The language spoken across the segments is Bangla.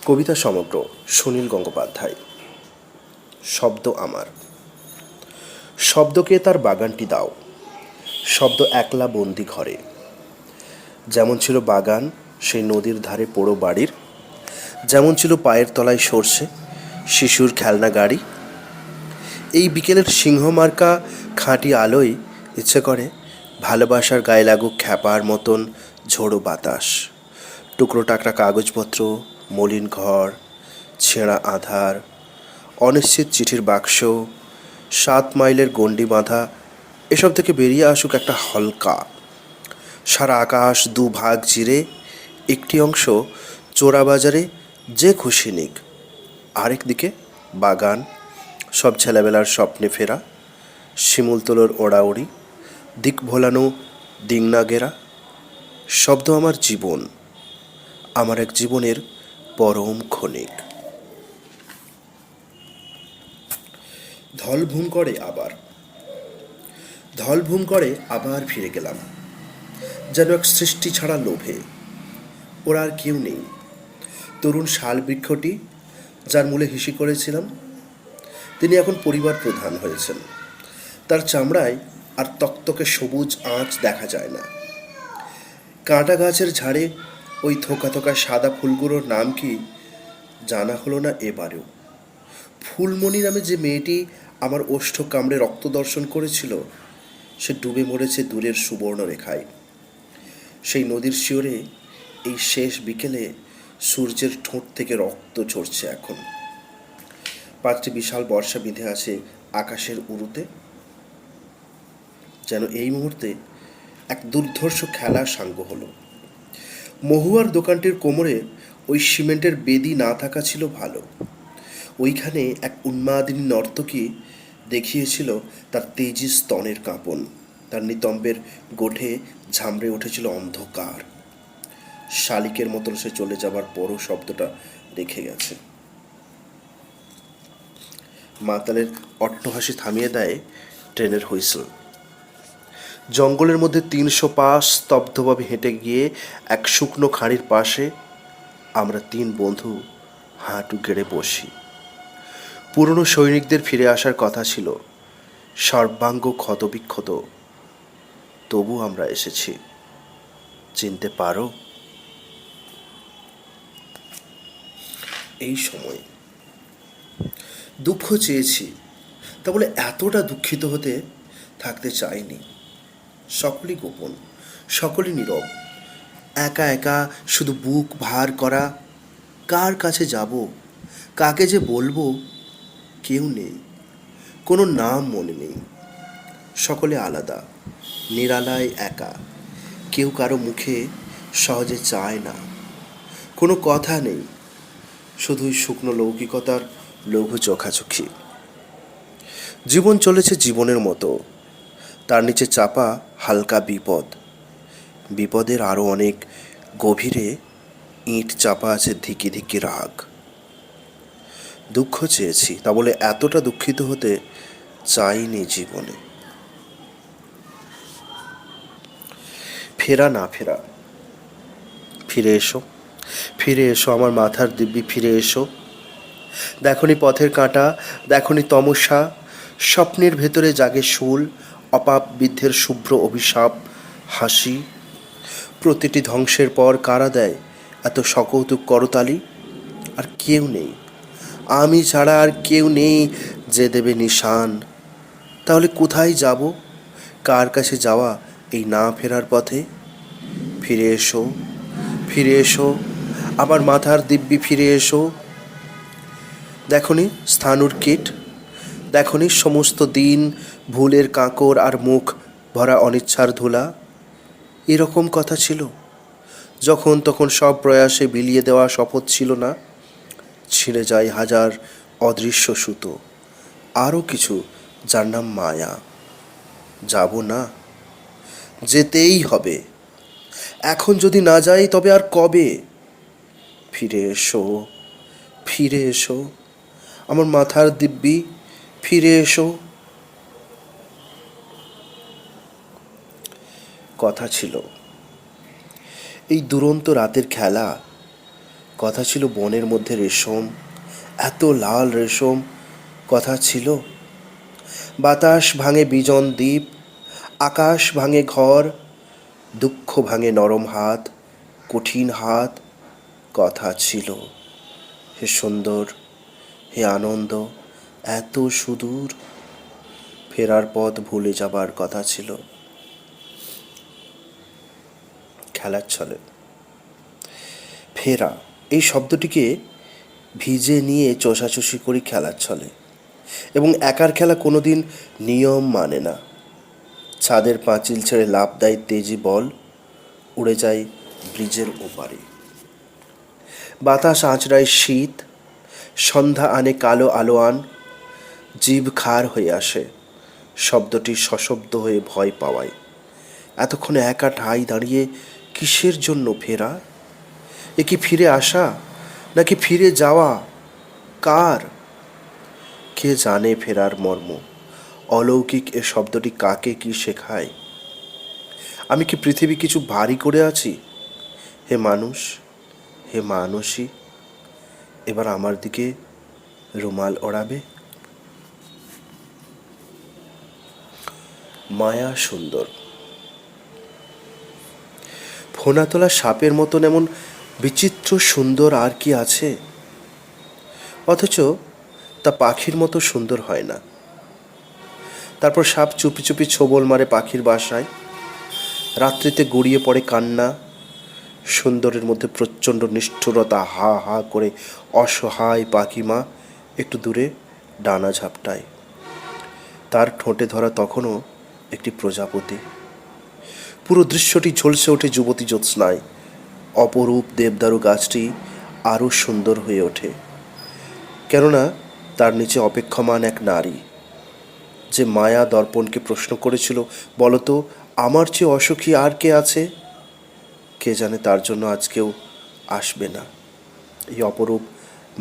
কবিতা সমগ্র সুনীল গঙ্গোপাধ্যায়। শব্দ আমার। শব্দকে তার বাগানটি দাও, শব্দ একলা বন্দি ঘরে। যেমন ছিল বাগান সেই নদীর ধারে পোড়ো বাড়ির, যেমন ছিল পায়ের তলায় সরষে শিশুর খেলনা গাড়ি। এই বিকেলের সিংহমার্কা খাঁটি আলোয় ইচ্ছে করে ভালোবাসার গায়ে লাগুক খ্যাপার মতন ঝোড়ো বাতাস। টুকরো টাকরা কাগজপত্র, মলিন ঘর, ছেঁড়া আধার, অনিশ্চিত চিঠির বাক্স, 7 মাইলের গণ্ডি বাঁধা, এসব থেকে বেরিয়ে আসুক একটা হলকা। সারা আকাশ দুভাগ চিরে একটি অংশ চোরাবাজারে যে খুশি নিক, আরেক দিকে বাগান, সব ছেলেবেলার স্বপ্নে ফেরা, শিমুলতলোর ওড়াউড়ি, দিক ভোলানো দিংনাগেরা। শব্দ আমার জীবন, আমার এক জীবনের পরম ক্ষণিক। ধলভূম করে আবার, ধলভূম করে আবার ফিরে গেলাম, যেন এক সৃষ্টি ছাড়া লোভে। ওরা আর কেউ নেই। তরুণ শাল বৃক্ষটি যার মূলে হিসি করেছিলাম, তিনি এখন পরিবার প্রধান হয়েছেন। তার চামড়ায় আর তকতকে সবুজ আঁচ দেখা যায় না। কাঁটা গাছের ঝাড়ে ওই থোকা থোকা সাদা ফুলগুলোর নাম কি জানা হলো না এবারেও। ফুলমণি নামে যে মেয়েটি আমার ওষ্ঠ কামড়ে রক্ত দর্শন করেছিল, সে ডুবে মরেছে দূরের সুবর্ণ রেখায়। সেই নদীর শিওরে এই শেষ বিকেলে সূর্যের ঠোঁট থেকে রক্ত ঝরছে এখন। 5টি বিশাল বর্ষা বিঁধে আছে আকাশের উরুতে, যেন এই মুহূর্তে এক দুর্ধর্ষ খেলা সাঙ্গ হলো। মহুয়ার দোকানটির কোমরে ওই সিমেন্টের বেদি না থাকা ছিল ভালো। ওইখানে এক উন্মাদিনী নর্তকী দেখিয়েছিল তার তেজি স্তনের কাঁপন। তার নিতম্বের গোঠে ঝামড়ে উঠেছিল অন্ধকার। শালিকের মতন সে চলে যাবার পরও শব্দটা রেখে গেছে। মাতালের অট্টহাসি থামিয়ে দেয় ট্রেনের হুইসল। জঙ্গলের মধ্যে 300 পা স্তব্ধভাবে হেঁটে গিয়ে এক শুকনো খাঁড়ির পাশে আমরা 3 বন্ধু হাঁটু গেড়ে বসি। পুরনো সৈনিকদের ফিরে আসার কথা ছিল, সর্বাঙ্গ ক্ষতবিক্ষত, তবু আমরা এসেছি। চিনতে পারো? এই সময় দুঃখ চেয়েছি, তা বলে এতটা দুঃখিত হতে থাকতে চাইনি। সকলই গোপন, সকলই নীরব। একা একা শুধু বুক ভার করা। কার কাছে যাব, কাকে যে বলবো, কেউ নেই, কোনো নাম মনে নেই। সকলে আলাদা, নিরালায় একা। কেউ কারো মুখে সহজে চায় না, কোনো কথা নেই, শুধুই শুকনো লৌকিকতার লঘু চোখাচোখি। জীবন চলেছে জীবনের মতো, তার নিচে চাপা হালকা বিপদ। বিপদের আরও অনেক গভীরে ইঁট চাপা আছে ধিকি ধিকি রাগ। দুঃখ চেয়েছি, তা বলে এতটা দুঃখিত হতে চাইনি জীবনে। ফেরা না ফেরা। ফিরে এসো, ফিরে এসো আমার মাথার দিব্যি, ফিরে এসো। দেখনি পথের কাঁটা, দেখনি তমসা, স্বপ্নের ভেতরে জাগে শুল, অপাপ বিদ্ধের শুভ্র অভিশাপ, হাসি। প্রতিটি ধ্বংসের পর কারা দেয় এত সকৌতুক করতালি? আর কেউ নেই, আমি ছাড়া আর কেউ নেই যে দেবে নিশান। তাহলে কোথায় যাব, কার কাছে যাওয়া এই না ফেরার পথে? ফিরে এসো, ফিরে এসো আমার মাথার দিব্যি, ফিরে এসো। দেখনি স্থানুর কীট, দেখনি সমস্ত দিন ভুলের কাঁকর আর মুখ ভরা অনিচ্ছার ধুলা। এরকম কথা ছিল, যখন তখন সব প্রয়াসে বিলিয়ে দেওয়া শপথ ছিল না? ছিঁড়ে যায় হাজার অদৃশ্য সুতো, আরও কিছু যার নাম মায়া। যাব না, যেতেই হবে। এখন যদি না যাই তবে আর কবে? ফিরে এসো, ফিরে এসো আমার মাথার দিব্যি, ফিরে এসো। কথা ছিল, এই দুরন্ত রাতের খেলা কথা ছিল বনের মধ্যে রেশম, এত লাল রেশম। কথা ছিল বাতাস ভাঙে বিজন দ্বীপ, আকাশ ভাঙে ঘর, দুঃখ ভাঙে নরম হাত, কঠিন হাত। কথা ছিল হে সুন্দর, হে আনন্দ, এত সুদূর। ফেরার পথ ভুলে যাবার কথা ছিল। খেলার ছলে ফেরা এই শব্দটিকে ভিজে নিয়ে চষাচষি করি খেলার ছলে, এবং একার খেলা কোনোদিন নিয়ম মানে না। ছাদের পাঁচিল ছেড়ে লাফ দেয় তেজি বল, উড়ে যায় ব্রিজের ওপারে। বাতাস আঁচড়ায় শীত, সন্ধ্যা আনে কালো আলোয়ান, জিভ খার হয়ে আসে শব্দটি সশব্দ হয়ে ভয় পাওয়ায়। এতক্ষণে একা ঠাই দাঁড়িয়ে কিসের জন্য ফেরা? এ কি ফিরে আসা নাকি ফিরে যাওয়া? কার? কে জানে ফেরার মর্ম? অলৌকিক এ শব্দটি কাকে কি শেখায়? আমি কি পৃথিবী কিছু ভারী করে আছি? হে মানুষ, হে মানুষই, এবার আমার দিকে রুমাল ওড়াবে? মায়া সুন্দর। ফোনা তোলা সাপের মতন এমন বিচিত্র সুন্দর আর কি আছে? অথচ তা পাখির মতো সুন্দর হয় না। তারপর সাপ চুপি চুপি ছোবল মারে পাখির বাসায়। রাত্রিতে গড়িয়ে পড়ে কান্না। সুন্দরের মধ্যে প্রচণ্ড নিষ্ঠুরতা, হা হা করে অসহায় পাখিমা একটু দূরে ডানা ঝাপটায়। তার ঠোঁটে ধরা তখনও একটি প্রজাপতি। পুরো দৃশ্যটি ঝলসে ওঠে যুবতী জ্যোৎস্নায়। অপরূপ দেবদারু গাছটি আরও সুন্দর হয়ে ওঠে, কেননা তার নিচে অপেক্ষমান এক নারী, যে মায়া দর্পণকে প্রশ্ন করেছিল, বলতো আমার চেয়ে অসুখী আর কে আছে? কে জানে তার জন্য আজকেও আসবে না। এই অপরূপ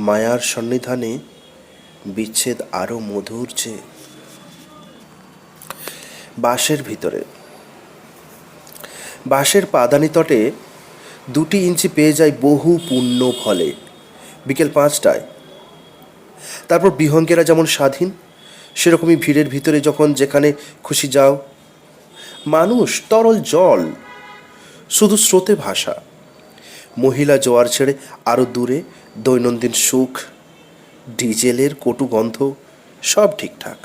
মায়ার সন্নিধানে বিচ্ছেদ আরও মধুর চেয়ে। বাঁশের ভিতরে, বাঁশের পাদানি তটে 2 ইঞ্চি পেয়ে যায় বহু পুণ্য ফলে বিকেল 5টায়। তারপর বিহঙ্গেরা যেমন স্বাধীন, সেরকমই ভিড়ের ভিতরে যখন যেখানে খুশি যাও। মানুষ তরল জল, শুধু স্রোতে ভাসা। মহিলা জোয়ার ছেড়ে আরও দূরে দৈনন্দিন সুখ, ডিজেলের কটু গন্ধ, সব ঠিকঠাক।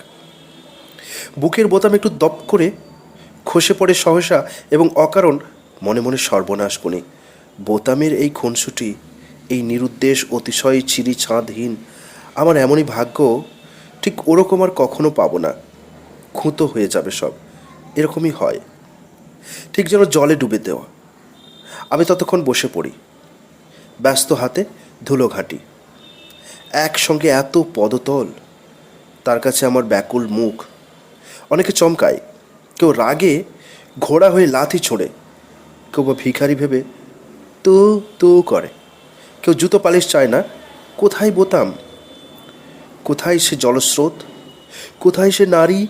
বুকের বোতাম একটু দপ করে খসে পড়ে সহসা, এবং অকারণ মনে মনে সর্বনাশ গুনি। বোতামের এই খুনসুটি, এই নিরুদ্দেশ অতিশয় চিরি ছাঁদহীন, আমার এমনই ভাগ্য, ঠিক ওরকম আর কখনো পাবো না। খুঁতো হয়ে যাবে সব, এরকমই হয়। ঠিক যেন জলে ডুবে দেওয়া। আমি ততক্ষণ বসে পড়ি, ব্যস্ত হাতে ধুলো ঘাঁটি। একসঙ্গে এত পদতল, তার কাছে আমার ব্যাকুল মুখ। অনেকে চমকায়, কেউ রাগে ঘোড়া হয়ে লাথি ছোঁড়ে, কেউ বা ভিখারি ভেবে তু তু করে, কেউ জুতো পালিশ চায় না। কোথায় বোতাম? কোথায় সে জলস্রোত? কোথায় সে নারী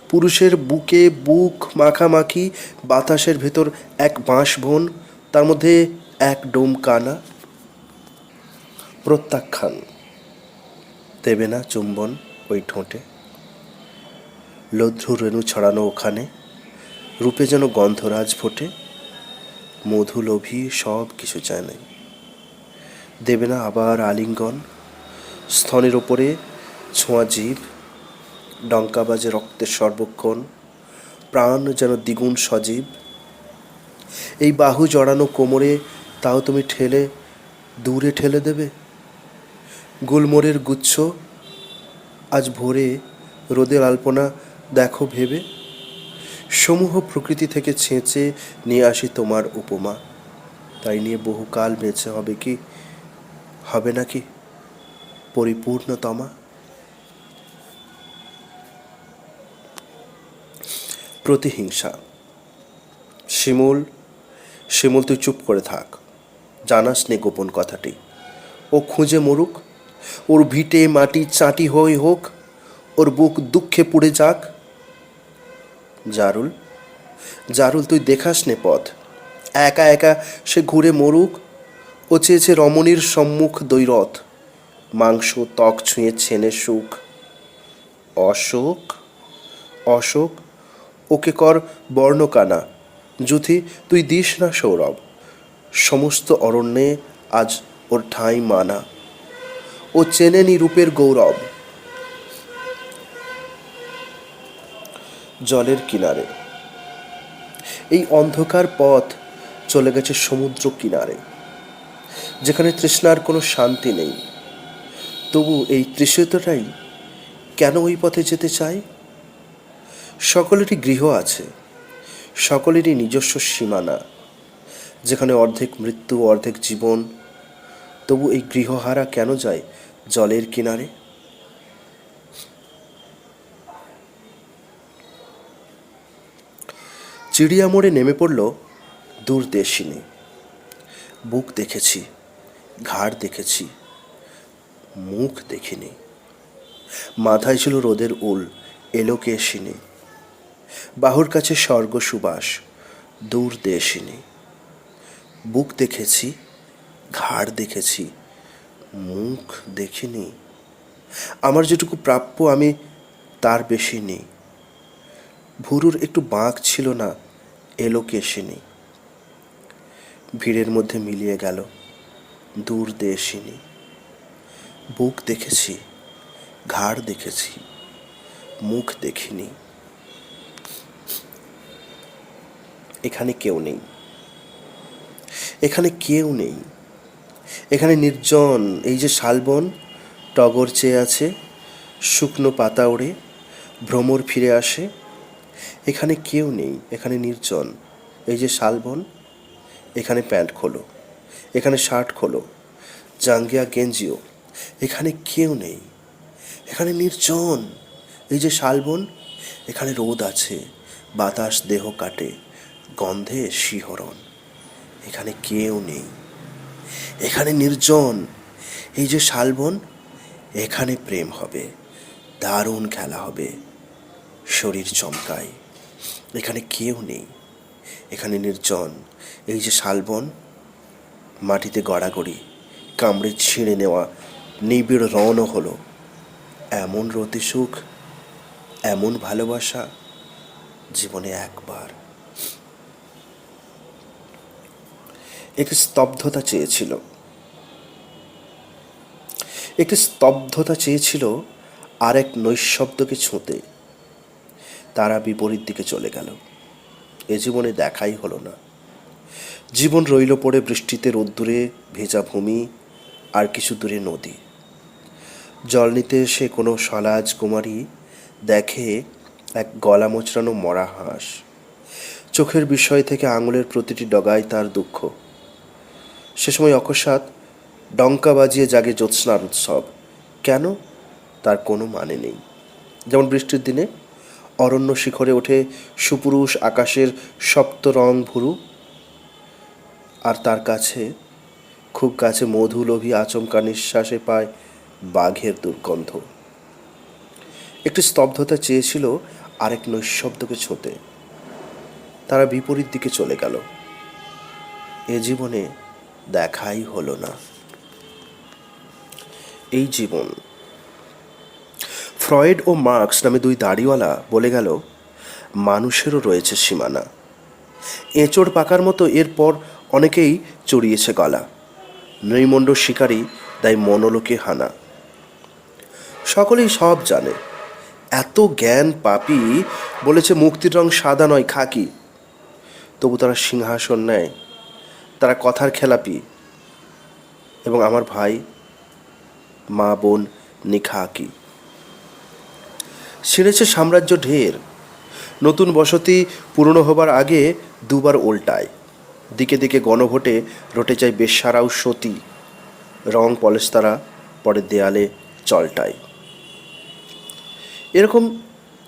পুরুষের বুকে বুক মাখামাখি, বাতাসের ভেতর এক বাঁশবন, তার মধ্যে এক ডোম কানা? প্রত্যাখ্যান দেবে না চুম্বন ওই ঠোঁটে? লদ্রু রেণু ছড়ানো ওখানে, রূপে যেন গন্ধরাজ ফোটে। মধু লোভী সব কিছু চায় নাই। দেবে না আবার আলিঙ্গন? স্তনের ওপরে ছোঁয়া জীব, ডঙ্কা বাজে রক্তের সর্বক্ষণ, প্রাণ যেন দ্বিগুণ সজীব। এই বাহু জড়ানো কোমরে তাও তুমি ঠেলে দূরে ঠেলে দেবে? গুলমোড়ের গুচ্ছ আজ ভোরে রোদের আলপনা দেখো ভেবে। সমূহ প্রকৃতি থেকে ছেঁচে নিয়ে আসি তোমার উপমা, তাই নিয়ে বহুকাল বেঁচে হবে কি, হবে নাকি পরিপূর্ণতমা? প্রতিহিংসা। শিমুল, শিমুল তুই চুপ করে থাক, জানাস নে গোপন কথাটি। ও খুঁজে মরুক, ওর ভিটে মাটি চাঁটি হয়ে হোক, ওর বুক দুঃখে পুড়ে যাক। জারুল, জারুল তুই দেখাস নে পথ, একা একা সে ঘুরে মরুক, ও চেয়েছে রমণীর সম্মুখ দৈরথ, মাংস ত্বক ছুঁয়ে ছেনে সুখ। অশোক, অশোক, ওকে কর বর্ণকানা, যুথি তুই দিস না সৌরভ। সমস্ত অরণ্যে আজ ওর ঠাঁই মানা, ও চেনেনি রূপের গৌরব। জলের কিনারে এই অন্ধকার পথ চলে গেছে সমুদ্র কিনারে, যেখানে তৃষ্ণার কোনো শান্তি নেই। তবু এই তৃষিতটাই কেন ওই পথে যেতে চায়? সকলেরই গৃহ আছে, সকলেরই নিজস্ব সীমানা, যেখানে অর্ধেক মৃত্যু অর্ধেক জীবন। তবু এই গৃহহারা কেন যায় জলের কিনারে? চিড়িয়া মোড়ে নেমে পড়ল দূরদেশিনী। বুক দেখেছি, ঘাড় দেখেছি, মুখ দেখিনি। মাথায় ছিল রোদের উল, এলো কেশিনী। বাহুর কাছে স্বর্গ সুবাস, দূরদেশিনী। বুক দেখেছি, ঘাড় দেখেছি, মুখ দেখিনি। আমার যেটুকু প্রাপ্য আমি তার বেশি নেই। ভুরুর একটু বাঁক ছিল না, এলো কেশিনী। ভিড়ের মধ্যে মিলিয়ে গেল দূরদেশিনী। বুক দেখেছি, ঘাড় দেখেছি, মুখ দেখিনি। এখানে কেউ নেই, এখানে কেউ নেই। এখানে নির্জন। এই যে শালবন, টগর চেয়ে আছে, শুকনো পাতা ওড়ে, ভ্রমর ফিরে আসে। এখানে কেউ নেই, এখানে নির্জন। এই যে শালবন, এখানে প্যান্ট খোলো, এখানে শার্ট খোলো, জাঙ্গিয়া গেঞ্জিও। এখানে কেউ নেই, এখানে নির্জন। এই যে শালবন, এখানে রোদ আছে, বাতাস দেহ কাটে, গন্ধে শিহরণ। এখানে কেউ নেই, এখানে নির্জন। এই যে শালবন, এখানে প্রেম হবে, দারুণ খেলা হবে, শরীর চমকায়। এখানে কেউ নেই, এখানে নির্জন। এই যে শালবন, মাটিতে গড়াগড়ি, কামড়ে ছিঁড়ে নেওয়া নিবিড় রণও হলো। এমন রতি সুখ, এমন ভালোবাসা জীবনে একবার। একটি স্তব্ধতা চেয়েছিল, একটি স্তব্ধতা চেয়েছিল আর এক নৈঃশব্দকে ছুঁতে। তারা বিপরীত দিকে চলে গেল। এ জীবনে দেখাই হলো না। জীবন রইল পড়ে বৃষ্টিতে, রোদ্দুরে ভেজা ভূমি, আর কিছু দূরে নদী। জল নিতে এসে কোনো সলাজ কুমারী দেখে এক গলা মোচড়ানো মরা হাঁস। চোখের বিষয় থেকে আঙুলের প্রতিটি ডগায় তার দুঃখ। সে সময় অকস্মাৎ ডঙ্কা বাজিয়ে জাগে জ্যোৎস্নার উৎসব। কেন, তার কোনো মানে নেই। যেমন বৃষ্টির দিনে অরণ্য শিখরে ওঠে সুপুরুষ আকাশের সপ্ত রং ভুরু, আর তার কাছে, খুব কাছে মধুলোভী আচমকা নিঃশ্বাসে পায় বাঘের দুর্গন্ধ। একটি স্তব্ধতা চেয়েছিল আরেক নৈঃশব্দকে ছুঁতে। তারা বিপরীত দিকে চলে গেল। এ জীবনে দেখাই হলো না। এই জীবন। ফ্রয়েড ও মার্কস নামে দুই দাড়িওয়ালা বলে গেল, মানুষেরও রয়েছে সীমানা। এঁচোড় পাকার মতো এরপর অনেকেই চড়িয়েছে গলা। নৈমণ্ড শিকারী দেয় মনোলোকে হানা। সকলেই সব জানে। এত জ্ঞান পাপী বলেছে মুক্তির রং সাদা নয়, খাকি। তবু তারা সিংহাসন নেয়, তারা কথার খেলাপি। এবং আমার ভাই, মা, বোন নিখাকি। ছিঁড়েছে সাম্রাজ্য ঢের। নতুন বসতি পুরনো হবার আগে দুবার উল্টায়। দিকে দিকে গণভোটে রটে যায় বেশ্যারাও সতী। রং পলেস্তারা পরে দেয়ালে চলটায়। এরকম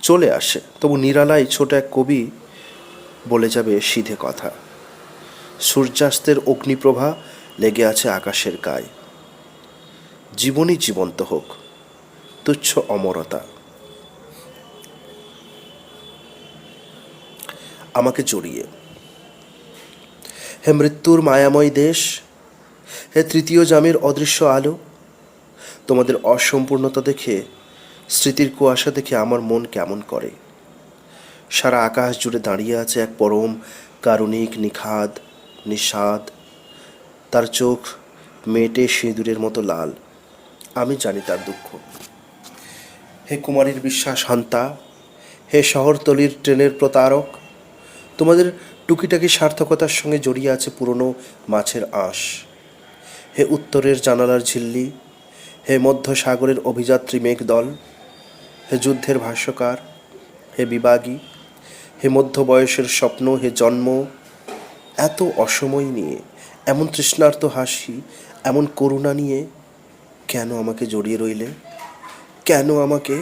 চলে আসে। তবু নিরালায় ছোট এক কবি বলে যাবে সিধে কথা। সূর্যাস্তের অগ্নিপ্রভা লেগে আছে আকাশের গায়ে। জীবনই জীবন্ত হোক, তুচ্ছ অমরতা। আমাকে জড়িয়ে। হে মৃত্যুর মায়াময় দেশ, হে তৃতীয় জামের অদৃশ্য আলো, তোমাদের অসম্পূর্ণতা দেখে, স্মৃতির কুয়াশা দেখে আমার মন কেমন করে। সারা আকাশ জুড়ে দাঁড়িয়ে আছে এক পরম কারুণিক নিখাদ নিষাদ, তার চোখ মেটে সিঁদুরের মতো লাল। আমি জানি তার দুঃখ। হে কুমারীর বিশ্বাস হান্তা, হে শহরতলির ট্রেনের প্রতারক, তোমাদের টুকিটাকি সার্থকতার সঙ্গে জড়িয়ে আছে পুরনো মাছের আঁশ। হে উত্তরের জানালার ঝিল্লি, হে মধ্য সাগরের অভিযাত্রী মেঘদল, হে যুদ্ধের ভাষ্যকার, হে বিবাগী, হে মধ্য বয়সের স্বপ্ন, হে জন্ম, এত অসময় নিয়ে, এমন তৃষ্ণার্ত হাসি, এমন করুণা নিয়ে কেন আমাকে জড়িয়ে রইলে? কেন আমাকে?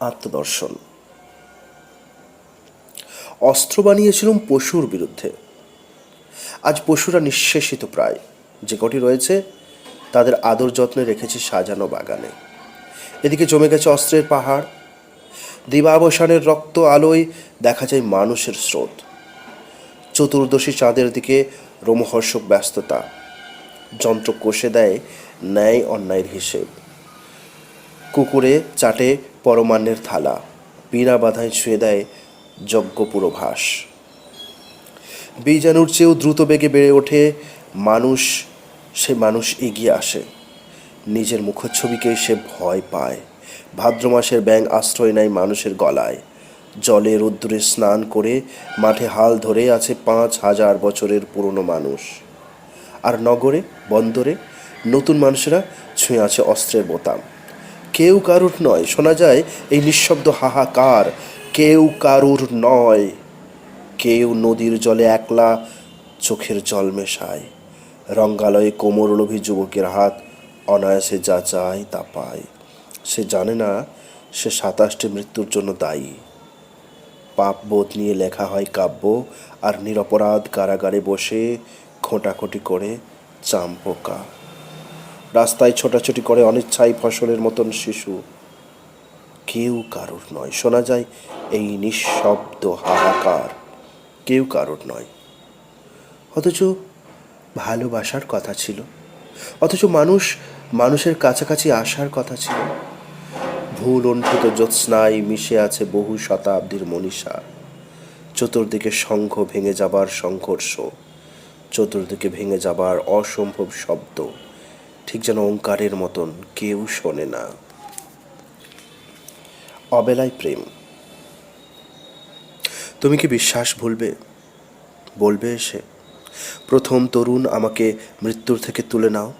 আত্মদর্শন। অস্ত্র বানিয়েছিলাম পশুর বিরুদ্ধে। আজ পশুরা নিঃশেষিত প্রায়। যে কটি রয়েছে তাদের আদর যত্নে রেখেছি সাজানো বাগানে। এদিকে জমে গেছে অস্ত্রের পাহাড়। দিবাবসানের রক্ত আলোয় দেখা যায় মানুষের স্রোত। চতুর্দশী চাঁদের দিকে রোমহর্ষক ব্যস্ততা। যন্ত্র কষে দেয় ন্যায় অন্যায়ের হিসেব। কুকুরে চাটে পরমান্নের থালা, বিনা বাধায় ছুঁয়ে দেয় যজ্ঞ পূর্বাভাস। বীজাণুর চেয়েও দ্রুত বেগে বেড়ে ওঠে মানুষ। সে মানুষ এগিয়ে আসে, নিজের মুখচ্ছবিকেই সে ভয় পায়। ভাদ্র মাসের ব্যাঙ আশ্রয় নেয় মানুষের গলায়। জলে রোদ্দুরে স্নান করে মাঠে হাল ধরে আছে 5,000 বছরের পুরনো মানুষ। আর নগরে বন্দরে নতুন মানুষেরা ছুঁয়ে আছে অস্ত্রের বোতাম। কেউ কারুর নয়, শোনা যায় এই নিঃশব্দ হাহাকার। কেউ কারুর নয়। কেউ নদীর জলে একলা চোখের জল মেশায়। রঙ্গালয়ে কোমরলোভী যুবকের হাত অনায়াসে যা চায় তা পায়। সে জানে না সে 27টি মৃত্যুর জন্য দায়ী। পাপবোধ নিয়ে লেখা হয় কাব্য, আর নিরপরাধ কারাগারে বসে খোঁটাখুঁটি করে চাম্পোকা। রাস্তায় ছোটাছুটি করে অনিচ্ছায় ফসলের মতন শিশু। কেউ কারুর নয়, শোনা যায় এই নিঃশব্দ হাহাকার। কেউ কারুর নয়। অথচ ভালোবাসার কথা ছিল, অথচ মানুষের কাছাকাছি আসার কথা ছিল। ভুল লুণ্ঠিত জ্যোৎস্নায় মিশে আছে বহু শতাব্দীর মনীষা। চতুর্দিকে শঙ্খ ভেঙে যাবার সংঘর্ষ, চতুর্দিকে ভেঙে যাবার অসম্ভব শব্দ, ঠিক যেন ওঙ্কারের মতন কেউ শোনে না। অবেলায় প্রেম। তুমি কি বিশ্বাস ভুলবে? বলবে এসে, প্রথম তরুণ আমাকে মৃত্যুর থেকে তুলে নাও,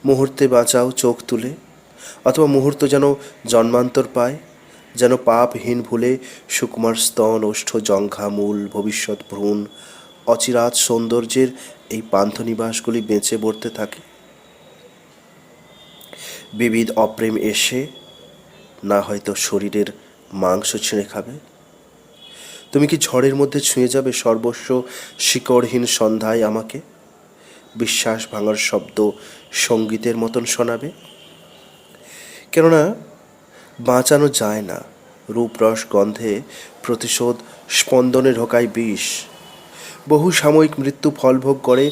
মুহূর্তে বাঁচাও চোখ তুলে। অথবা মুহূর্ত যেন জন্মান্তর পায়, যেন পাপহীন ভুলে সুকুমার স্তন ওষ্ঠ জঙ্ঘা মূল ভবিষ্যৎ ভ্রূণ অচিরাত সৌন্দর্যের এই পান্থনিবাসগুলি বেঁচে বর্তে থাকে। বিবিধ অপ্রেম এসে না হয়তো শরীরের মাংস ছিঁড়ে খাবে। তুমি কি ঝড়ের মধ্যে ছুঁয়ে যাবে সর্বস্ব শিকড়হীন সন্ধ্যায় আমাকে? বিশ্বাস ভাঙার শব্দ সঙ্গীতের মতন শোনাবে। কেননা বাঁচানো যায় না। রূপরস গন্ধে প্রতিশোধ স্পন্দনে ঢোকায় বিষ। বহু সাময়িক মৃত্যু ফলভোগ করে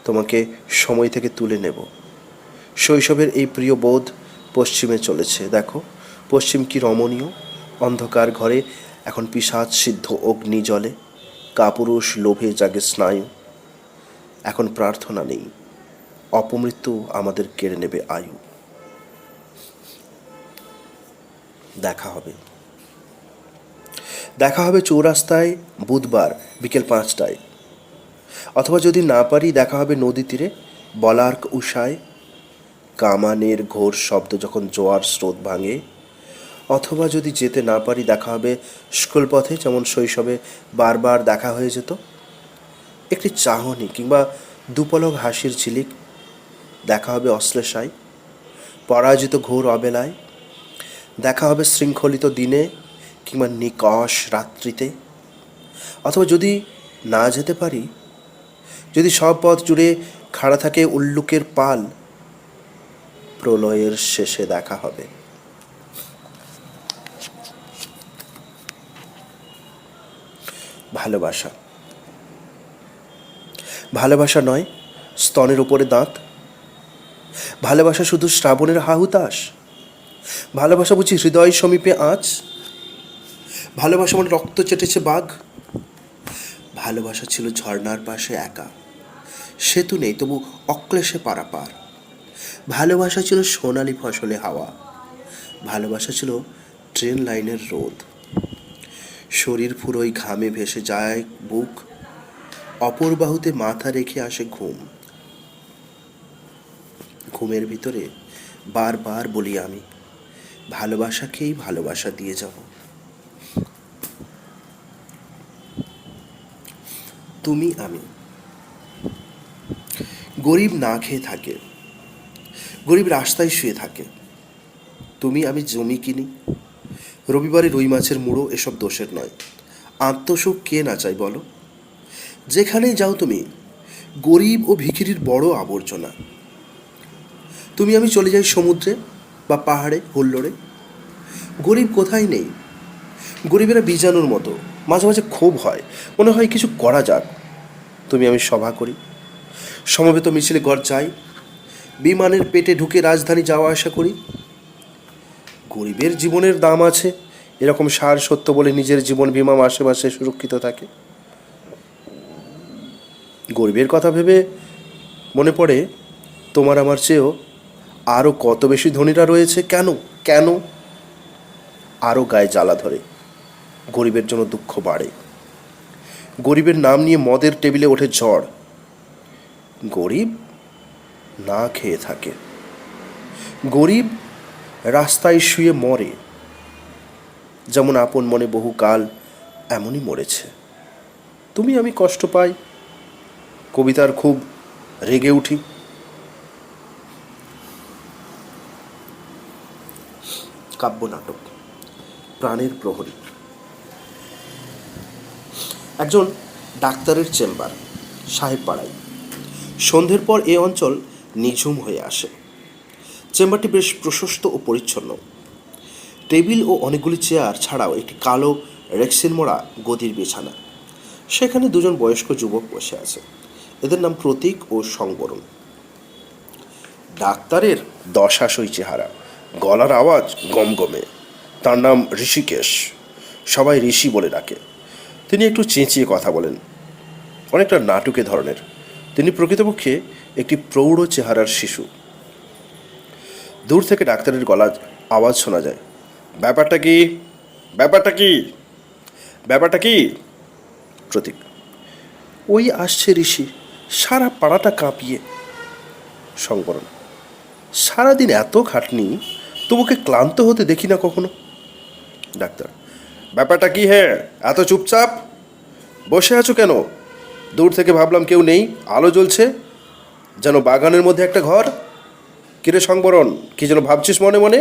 তোমাকে সময় থেকে তুলে নেব। শৈশবের এই প্রিয় বোধ পশ্চিমে চলেছে। দেখো পশ্চিম কি রমণীয়। অন্ধকার ঘরে এখন পিশাচ সিদ্ধ অগ্নি জ্বলে। কাপুরুষ লোভে জাগে স্নায়ু। এখন প্রার্থনা নেই, অপমৃত্যু আমাদের কেড়ে নেবে আয়ু। দেখা হবে চৌরাস্তায় বুধবার বিকেল 5টায়। অথবা যদি না পারি দেখা হবে নদী তীরে বলার্ক উষায়, কামানের ঘোর শব্দ যখন জোয়ার স্রোত ভাঙে। অথবা যদি যেতে না পারি দেখা হবে স্কুল পথে, যেমন শৈশবে বারবার দেখা হয়ে যেত। একটি চাহনি কিংবা দুপলক হাসির ঝিলিক। দেখা হবে অশ্লেষায়, পরাজিত ঘোর অবেলায়। দেখা হবে শৃঙ্খলিত দিনে কিংবা নিকষ রাত্রিতে। অথবা যদি না যেতে পারি, যদি সব পথ জুড়ে খাড়া থাকে উল্লুকের পাল, প্রলয়ের শেষে দেখা হবে। ভালোবাসা। ভালোবাসা নয় স্তনের ওপরে দাঁত, ভালোবাসা শুধু শ্রাবণের হাহুতাস, ভালোবাসা বুঝি হৃদয় সমীপে আঁচ, ভালোবাসা মানে রক্ত চেটেছে বাঘ, ভালোবাসা ছিল ঝর্ণার পাশে একা, সেতু নেই তবু অক্লেশে পারাপার, ভালোবাসা ছিল সোনালি ফসলে হাওয়া, ভালোবাসা ছিল ট্রেন লাইনের রোদ, শরীর ফুরোয় ঘামে ভেসে যায় বুক, অপর বাহুতে মাথা রেখে আসে ঘুম, ঘুমের ভিতরে বারবার বলি আমি, ভালোবাসাকেই ভালোবাসা দিয়ে যাব। তুমি আমি। গরিব না খেয়ে থাকে, গরিব রাস্তায় শুয়ে থাকে, তুমি আমি জমি কিনি, রবিবারে রুই মাছের মুড়ো এসব দোষের নয়, আত্মসুখ কে না চাই বলো, যেখানেই যাও তুমি গরিব ও ভিখিরির বড় আবর্জনা, তুমি আমি চলে যাই সমুদ্রে বা পাহাড়ে হুল্লোড়ে, গরিব কোথায় নেই, গরিবেরা বীজাণুর মতো, মাঝে মাঝে ক্ষোভ হয়, মনে হয় কিছু করা যাক, তুমি আমি সভা করি, সমবেত মিছিলে ঘর যাই, বিমানের পেটে ঢুকে রাজধানী যাওয়া আসা করি, গরিবের জীবনের দাম আছে এরকম সার সত্য বলে নিজের জীবন বিমা মাসে মাসে সুরক্ষিত থাকে। গরিবের কথা ভেবে মনে পড়ে তোমার আমার চেয়েও আরও কত বেশি ধনীরা রয়েছে, কেন কেন আরও গায়ে জ্বালা ধরে, গরিবের জন্য দুঃখ বাড়ে, গরিবের নাম নিয়ে মদের টেবিলে ওঠে ঝড়, গরিব না খেয়ে থাকে, গরিব রাস্তায় শুয়ে মরে, যেমন আপন মনে বহুকাল এমনই মরেছে, তুমি আমি কষ্ট পাই, কবিতার খুব রেগে উঠি। কাব্য নাটক প্রাণের প্রহরী। একজন ডাক্তারের চেম্বার সাহেব পাড়ায়, সন্ধ্যের পর এ অঞ্চল নিঝুম হয়ে আসে, চেম্বারটি বেশ প্রশস্ত ও পরিচ্ছন্ন, টেবিল ও অনেকগুলি চেয়ার ছাড়াও একটি কালো রেক্সিন মোড়া গদির বিছানা, সেখানে দুজন বয়স্ক যুবক বসে আছে, এদের নাম প্রতীক ও সংবরণ। ডাক্তারের দশাশই চেহারা, গলার আওয়াজ গমগমে, তার নাম ঋষিকেশ, সবাই ঋষি বলে ডাকে, তিনি একটু চেঁচিয়ে কথা বলেন, অনেকটা নাটুকে ধরনের, তিনি প্রকৃতপক্ষে একটি প্রৌঢ় চেহারার শিশু। দূর থেকে ডাক্তারের গলার আওয়াজ শোনা যায়, ব্যাপারটা কি ব্যাপারটা কি ব্যাপারটা কি? প্রতীক, ওই আসছে ঋষি, সারা পাড়াটা কাঁপিয়ে। সংবরণ, সারাদিন এত খাটনি, তবুকে ক্লান্ত হতে দেখি না কখনো। ডাক্তার, ব্যাপারটা কি হে, এত চুপচাপ বসে আছো কেন? দূর থেকে ভাবলাম কেউ নেই, আলো জ্বলছে যেন বাগানের মধ্যে একটা ঘর। কিরে সংবরণ, কি যেন ভাবছিস মনে মনে?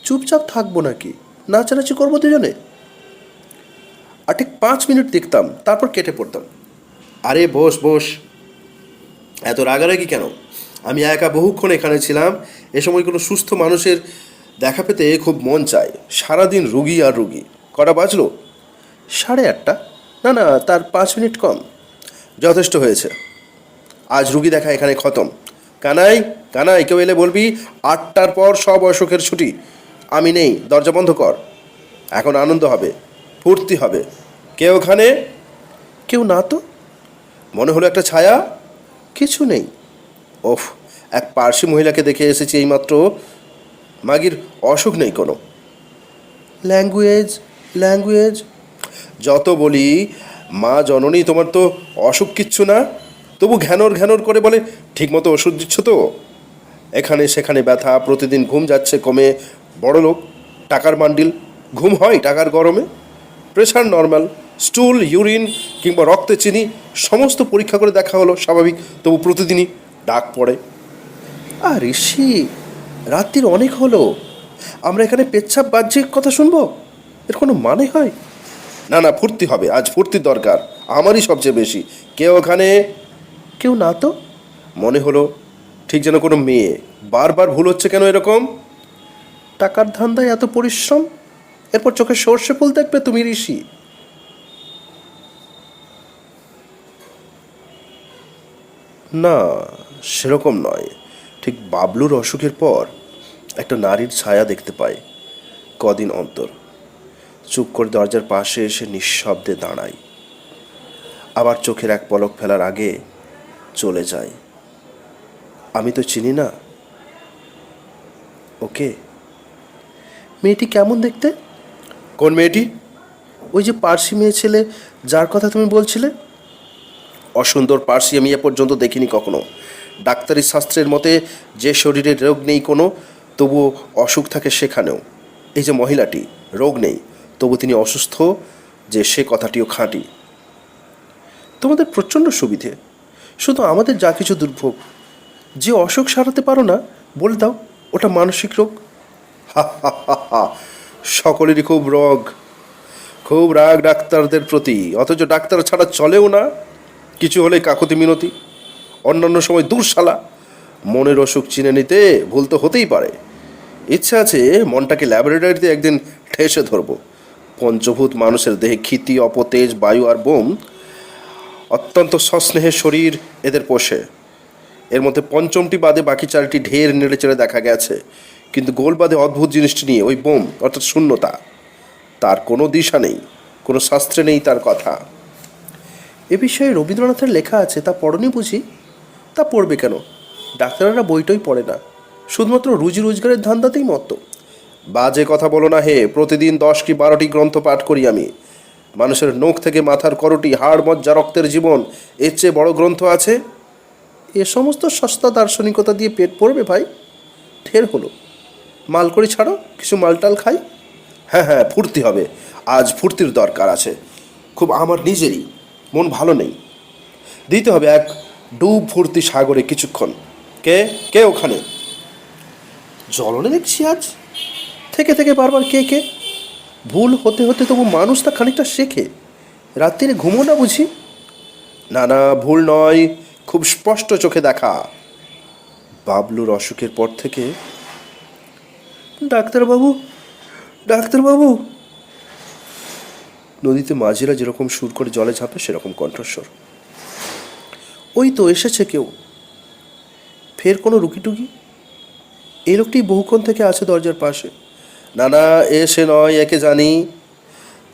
চুপচাপ থাকবো নাকি, নাচানাচি করবো দুজনে? আর ঠিক 5 মিনিট দেখতাম, তারপর কেটে পড়তাম। আরে বস বস, এত রাগারাগি কেন? আমি একা বহুক্ষণ এখানে ছিলাম, এ সময় কোনো সুস্থ মানুষের দেখা পেতে খুব মন চায়, সারাদিন রুগী আর রুগী। কটা বাজলো? 8:30। না না, তার 5 মিনিট কম। যথেষ্ট হয়েছে, আজ রুগী দেখা এখানে খতম। কানাই কানাই, কেউ এলে বলবি 8টার পর সব অসুখের ছুটি। আমি নেই, দরজা বন্ধ কর। এখন আনন্দ হবে, ফুর্তি হবে। কে ওখানে? কেউ না তো। মনে হলো একটা ছায়া। কিছু নেই। ওফ, এক পার্সি মহিলাকে দেখে এসেছি এইমাত্র, মাগির অসুখ নেই কোনো। ল্যাঙ্গুয়েজ ল্যাঙ্গুয়েজ, যত বলি মা জননী, তোমার তো অসুখ কিচ্ছু না, তবু ঘ্যানর ঘ্যানর করে বলে ঠিকমতো ওষুধ দিচ্ছ তো? এখানে সেখানে ব্যথা, প্রতিদিন ঘুম যাচ্ছে কমে, বড় লোক, টাকার বান্ডিল, ঘুম হয় টাকার গরমে? প্রেশার নর্মাল, স্টুল, ইউরিন কিংবা রক্তে চিনি সমস্ত পরীক্ষা করে দেখা হলো স্বাভাবিক, তবু প্রতিদিনই ডাক পড়ে। আর ঋষি, রাত্রির অনেক হলো, আমরা এখানে পেচ্ছাপ বাহ্যিক কথা শুনবো? এর কোনো মানে হয়? না না, ফুর্তি হবে, আজ ফুর্তির দরকার, আমারই সবচেয়ে বেশি। কেউ ওখানে? কেউ না তো। মনে হলো ঠিক যেন কোনো মেয়ে। বারবার ভুল হচ্ছে কেন এরকম? টাকার ধান্দায় এত পরিশ্রম, এরপর চোখে সর্ষে ফুল দেখবে তুমি ঋষি? না, সেরকম নয়। ঠিক বাবলুর অসুখের পর একটা নারীর ছায়া দেখতে পাই কদিন অন্তর। চুপ করে দরজার পাশে এসে নিঃশব্দে দাঁড়াই, আবার চোখের এক পলক ফেলার আগে চলে যায়। আমি তো চিনি না ওকে। মেয়েটি কেমন দেখতে? কোন মেয়েটি? ওই যে পার্সি মেয়ে ছেলে যার কথা তুমি বলছিলে। অসুন্দর পার্সি আমি এ পর্যন্ত দেখিনি কখনো। ডাক্তারি শাস্ত্রের মতে যে শরীরে রোগ নেই কোনো, তবুও অসুখ থাকে সেখানেও। এই যে মহিলাটি, রোগ নেই তবু তিনি অসুস্থ, যে সে কথাটিও খাঁটি। তোমাদের প্রচণ্ড সুবিধে, শুধু আমাদের যা কিছু দুর্ভোগ। যে অসুখ সারাতে পারো না, বলে দাও ওটা মানসিক রোগ। হা হা হা হা। সকলেরই খুব রাগ ডাক্তারদের প্রতি, অথচ ডাক্তার ছাড়া চলেও না। কিছু হলে কাকুতি মিনতি, অন্যান্য সময় দূর শালা। মনের অসুখ চিনে নিতে ভুল তো হতেই পারে। ইচ্ছা আছে মনটাকে ল্যাবরেটরিতে একদিন ঠেসে ধরবো। পঞ্চভূত মানুষের দেহে ক্ষিতি, অপতেজ, বায়ু আর বোম। অত্যন্ত সস্নেহের শরীর এদের পোষে। এর মধ্যে পঞ্চমটি বাদে বাকি চারটি ঢের নেড়েচেড়ে দেখা গেছে, কিন্তু গোল বাদে অদ্ভুত জিনিসটি নিয়ে, ওই বোম অর্থাৎ শূন্যতা, তার কোনো দিশা নেই, কোনো শাস্ত্রে নেই তার কথা। এ বিষয়ে রবীন্দ্রনাথের লেখা আছে, তা পড়নি বুঝি? তা পড়বে কেন? ডাক্তাররা বইটই পড়ে না, শুধুমাত্র রুজি রোজগারের ধান্দাতেই মত্ত। বাজে কথা বলো না হে। প্রতিদিন 10 কি 12টি গ্রন্থ পাঠ করি আমি। মানুষের নখ থেকে মাথার করটি, হাড় মজ্জা রক্তের জীবন, এর চেয়ে বড় গ্রন্থ আছে? এ সমস্ত সস্তা দার্শনিকতা দিয়ে পেট পড়বে ভাই? ঢের হলো, মাল করে ছাড়ো, কিছু মালটাল খাই। হ্যাঁ হ্যাঁ, ফুর্তি হবে। আজ ফুর্তির দরকার আছে খুব। আমার নিজেরই মন ভালো নেই। দিতে হবে এক ডুব ফুর্তি সাগরে কিছুক্ষণ। কে কে ওখানে? জ্বলনে দেখছি আজ থেকে থেকে বারবার কে কে। ভুল হতে হতে তবু মানুষ তা খানিকটা শেখে। রাত্রিরে ঘুমো না বুঝি? না না, ভুল নয়, খুব স্পষ্ট চোখে দেখা। বাবলুর অসুখের পর থেকে ডাক্তারবাবু, ডাক্তারবাবু। নদীতে মাঝিরা যেরকম সুর করে জলে ঝাঁপে, সেরকম কণ্ঠস্বর। ওই তো এসেছে কেউ। ফের কোনো রুকিটুকি? এই লোকটি বহুক্ষণ থেকে আছে দরজার পাশে। না না, এসে নয়, একে জানি।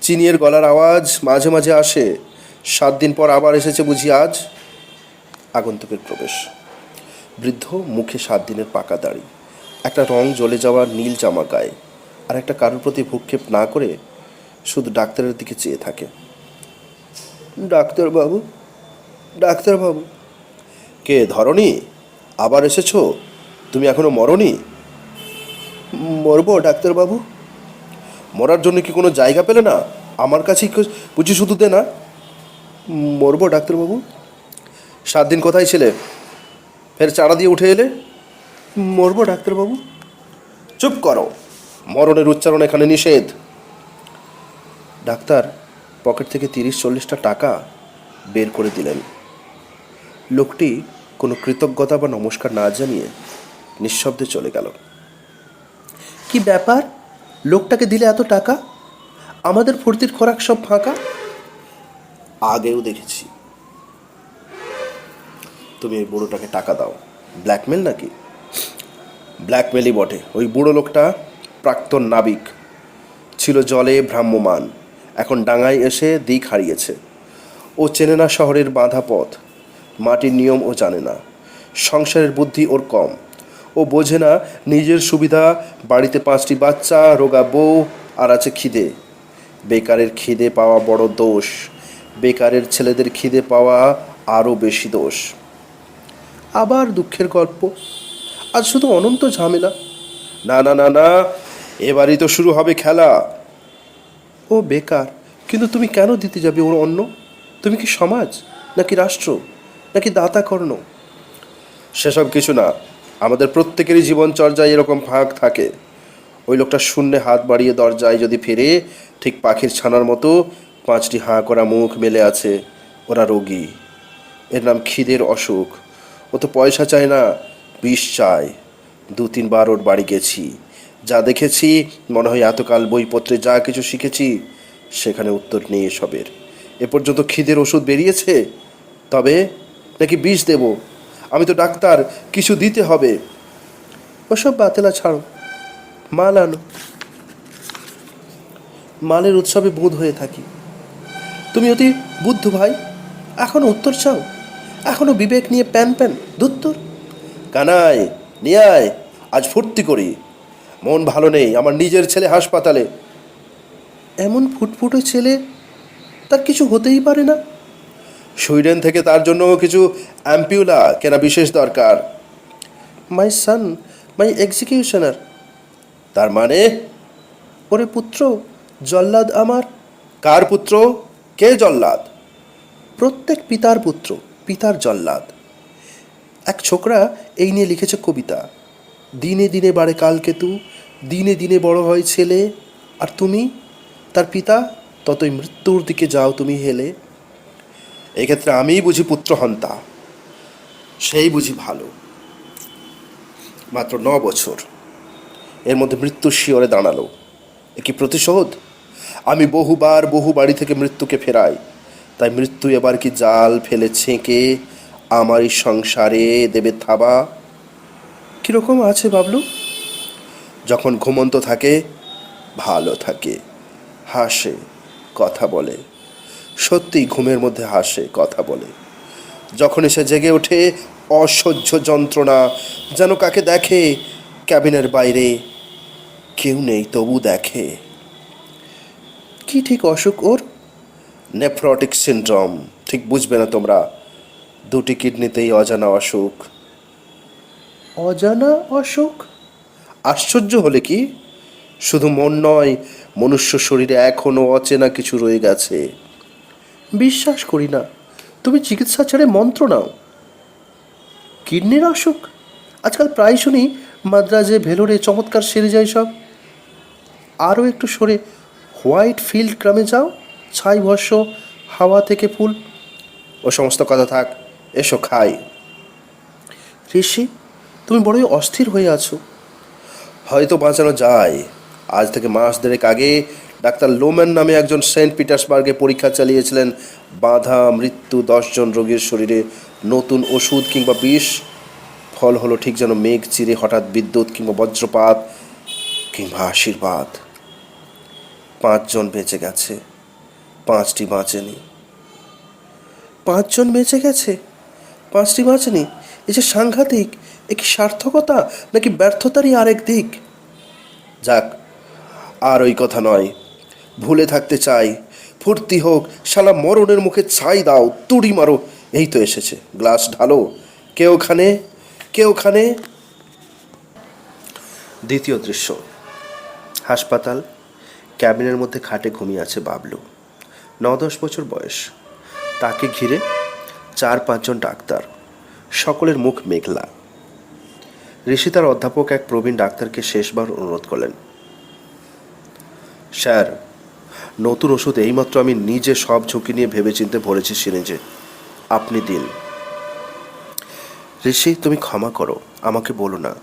চিনির গলার আওয়াজ মাঝে মাঝে আসে। 7 দিন পর আবার এসেছে বুঝি আজ। আগন্তুকের প্রবেশ। বৃদ্ধ, মুখে 7 দিনের পাকা দাড়ি, একটা রং জ্বলে যাওয়ার নীল জামা গায়ে, আর একটা কারোর প্রতি ভ্রুক্ষেপ না করে শুধু ডাক্তারের দিকে চেয়ে থাকে। ডাক্তারবাবু, ডাক্তারবাবু। কে ধরনি? আবার এসেছো? তুমি এখনো মরনি? মরবো ডাক্তারবাবু। মরার জন্য কি কোনো জায়গা পেলে না? আমার কাছেই বুঝি শুধু দে না। মরবো ডাক্তারবাবু। 7 দিন কোথায় ছিলে? ফের চারা দিয়ে উঠে এলে? মরবো ডাক্তারবাবু। চুপ করো, মরণের উচ্চারণ এখানে নিষেধ। ডাক্তার পকেট থেকে 30-40টা টাকা বের করে দিলেন। লোকটি কোনো কৃতজ্ঞতা বা নমস্কার না জানিয়ে নিঃশব্দে চলে গেল। কি ব্যাপার, লোকটাকে দিলে এত টাকা? আমাদের ফুর্তির খোরাক সব ফাঁকা। আগেও দেখেছি। তুমি ওই বুড়োটাকে টাকা দাও। ব্ল্যাকমেল নাকি? ব্ল্যাকমেলই বটে। ওই বুড়ো লোকটা প্রাক্তন নাবিক ছিল, জলে ভ্রাম্যমান, এখন ডাঙায় এসে দিক হারিয়েছে। ও চেনে না শহরের বাঁধা পথ, মাটির নিয়ম ও জানে না, সংসারের বুদ্ধি ওর কম। ও বোঝে না নিজের সুবিধা, বাড়িতে 5টি বাচ্চা, রোগা বউ, আর আছে খিদে। বেকারের খিদে পাওয়া বড় দোষ, বেকারের ছেলেদের খিদে পাওয়া আরও বেশি দোষ। আবার দুঃখের গল্প, আজ শুধু অনন্ত ঝামেলা। না না না না, এবারই তো শুরু হবে খেলা। ও বেকার, কিন্তু তুমি কেন দিতে যাবে ওর অন্ন? তুমি কি সমাজ, নাকি রাষ্ট্র, নাকি দাতা কর্ণ? সেসব কিছু না। আমাদের প্রত্যেকেরই জীবনচর্যায় এরকম ফাঁক থাকে। ওই লোকটা শূন্যে হাত বাড়িয়ে দরজায় যদি ফিরে, ঠিক পাখির ছানার মতো 5টি হাঁ করা মুখ মেলে আছে। ওরা রোগী, এর নাম খিদের অসুখ। ও তো পয়সা চায় না, বিষ চায়। 2-3 বার ওর বাড়ি গেছি, যা দেখেছি মনে হয় এতকাল বইপত্রে যা কিছু শিখেছি সেখানে উত্তর নেই এসবের। এ পর্যন্ত খিদের ওষুধ বেরিয়েছে? তবে নাকি বিষ দেব? আমি তো ডাক্তার, কিছু দিতে হবে। ওসব বাতেলা ছাড়ো, মাল আনো। মালের উৎসবে বোধ হয়ে থাকি। তুমি অতি বুদ্ধ ভাই, এখনো উত্তর চাও? এখনো বিবেক নিয়ে প্যান প্যান দুত্তর? কানাই, নিয়ে আয়, আজ ফুর্তি করি। মন ভালো নেই, আমার নিজের ছেলে হাসপাতালে। এমন ফুটফুটে ছেলে, তার কিছু হতেই পারে না। সুইডেন থেকে তার জন্য কিছু অ্যাম্পিউলা কেনা বিশেষ দরকার। মাই সান, মাই এক্সিকিউশনার। তার মানে? ওরে পুত্র, জল্লাদ আমার। কার পুত্র? কে জল্লাদ? প্রত্যেক পিতার পুত্র, পিতার জল্লাদ। এক ছোকরা এই নিয়ে লিখেছে কবিতা। দিনে দিনে বাড়ে কালকেতু, দিনে দিনে বড় হয় ছেলে, আর তুমি তার পিতা, ততই মৃত্যুর দিকে যাও তুমি হেলে। এক্ষেত্রে আমিই বুঝি পুত্রহন্তা, সেই বুঝি ভালো। মাত্র 9 বছর, এর মধ্যে মৃত্যুর শিয়রে দাঁড়ালো। এ কি প্রতিশোধ? আমি বহুবার বহু বাড়ি থেকে মৃত্যুকে ফেরাই, তাই মৃত্যু এবার কি জাল ফেলে ছেঁকে আমারই সংসারে দেবে থাবা? কীরকম আছে বাবলু? যখন ঘুমন্ত থাকে ভালো থাকে, হাসে, কথা বলে। সত্যি ঘুমের মধ্যে হাসে, কথা বলে। যখন এসে জেগে ওঠে অসহ্য যন্ত্রণা, যেন কাকে দেখে ক্যাবিনের বাইরে, কেউ নেই তবু দেখে। কি ঠিক অসুখ ওর? Nephrotic syndrome. ঠিক বুঝবে না তোমরা, 2টি কিডনিতেই অজানা অসুখ। অজানা অসুখ? আশ্চর্য হলে কি? শুধু মন নয়, মনুষ্য শরীরে এখনও অচেনা কিছু রয়ে গেছে। বিশ্বাস করি না, তুমি চিকিৎসা ছেড়ে মন্ত্র নাও। কিডনির অসুখ? আজকাল প্রায় শুনি মাদ্রাজে, ভেলোরে চমৎকার সেরে যায় সব। আরও একটু সরে হোয়াইট ফিল্ড গ্রামে যাও, ছাই ভস্য, হাওয়া থেকে ফুল। ও সমস্ত কথা থাক, এসো খাই। ঋষি, তুমি বড়ই অস্থির হয়ে আছো। হয়তো বাঁচানো যায়। আজ থেকে মাস দেড়েক আগে ডাক্তার লোম্যান নামে একজন সেন্ট পিটার্সবার্গে পরীক্ষা চালিয়েছিলেন বাঁধা মৃত্যু 10 জন রোগীর শরীরে নতুন ওষুধ কিংবা বিষ। ফল হলো ঠিক যেন মেঘ চিরে হঠাৎ বিদ্যুৎ কিংবা বজ্রপাত কিংবা আশীর্বাদ। 5 জন বেঁচে গেছে, 5টি বাঁচেনি। 5 জন বেঁচে গেছে, 5টি বাঁচেনি? এ যে সাংঘাতিক! এ কি সার্থকতা নাকি ব্যর্থতারই আরেক দিক? যাক, আর ওই কথা নয়। ভুলে থাকতে চাই, ফুর্তি হোক, শালা মরণের মুখে ছাই দাও, তুড়ি মারো। এই তো এসেছে, গ্লাস ঢালো। কে ওখানে, কে ওখানে? দ্বিতীয় দৃশ্য, হাসপাতাল। ক্যাবিনের মধ্যে খাটে ঘুমিয়ে আছে বাবলু, 9-10 বছর বয়স। তাকে ঘিরে 4-5 জন ডাক্তার, সকলের মুখ মেঘলা। ঋষি তার অধ্যাপক এক প্রবীণ ডাক্তারকে শেষবার অনুরোধ করলেন, স্যার, নতুন ওষুধ এইমাত্র আমি নিজে সব ঝুঁকি নিয়ে ভেবেচিন্তে ভরেছি সিরিঞ্জে, আপনি দিন। ঋষি, তুমি ক্ষমা করো, আমাকে বলো না,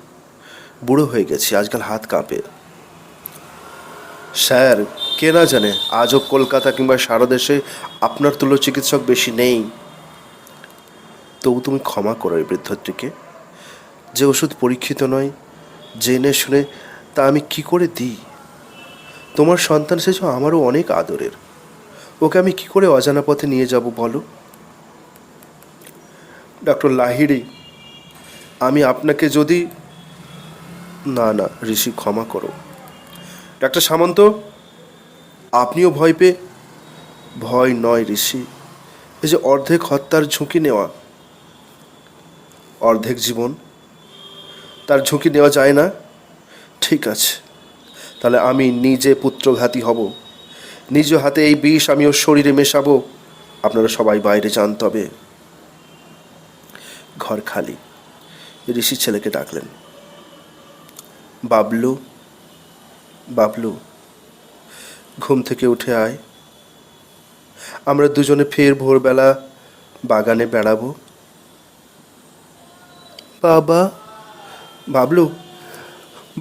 বুড়ো হয়ে গেছি, আজকাল হাত কাঁপে। স্যার, কে না জানে আজও কলকাতা কিংবা সারা দেশে আপনার তুল্য চিকিৎসক বেশি নেই। তবু তুমি ক্ষমা করো এই বৃদ্ধটিকে। যে ওষুধ পরীক্ষিত নয়, জেনে শুনে তা আমি কি করে দিই? তোমার সন্তান সে আমারও অনেক আদরের, ওকে আমি কি করে অজানা পথে নিয়ে যাব বলো? ডক্টর লাহিড়ী, আমি আপনাকে যদি... না না ঋষি, ক্ষমা করো। ডাক্তার সামন্ত, আপনিও ভয় পেয়ে... ভয় নয় ঋষি, এই যে অর্ধেক হত্যার ঝুঁকি নেওয়া, অর্ধেক জীবন, তার ঝুঁকি নেওয়া যায় না? ঠিক আছে, তাহলে আমি নিজে পুত্রঘাতী হব, নিজ হাতে এই বিষ আমি ওর শরীরে মেশাবো। আপনারা সবাই বাইরে যান তবে। ঘর খালি। ঋষি ছেলেকে ডাকলেন, বাবলু, বাবলু, ঘুম থেকে উঠে আয়, আমরা দুজনে ফের ভোরবেলা বাগানে বেড়াবো। বাবা, বাবলু,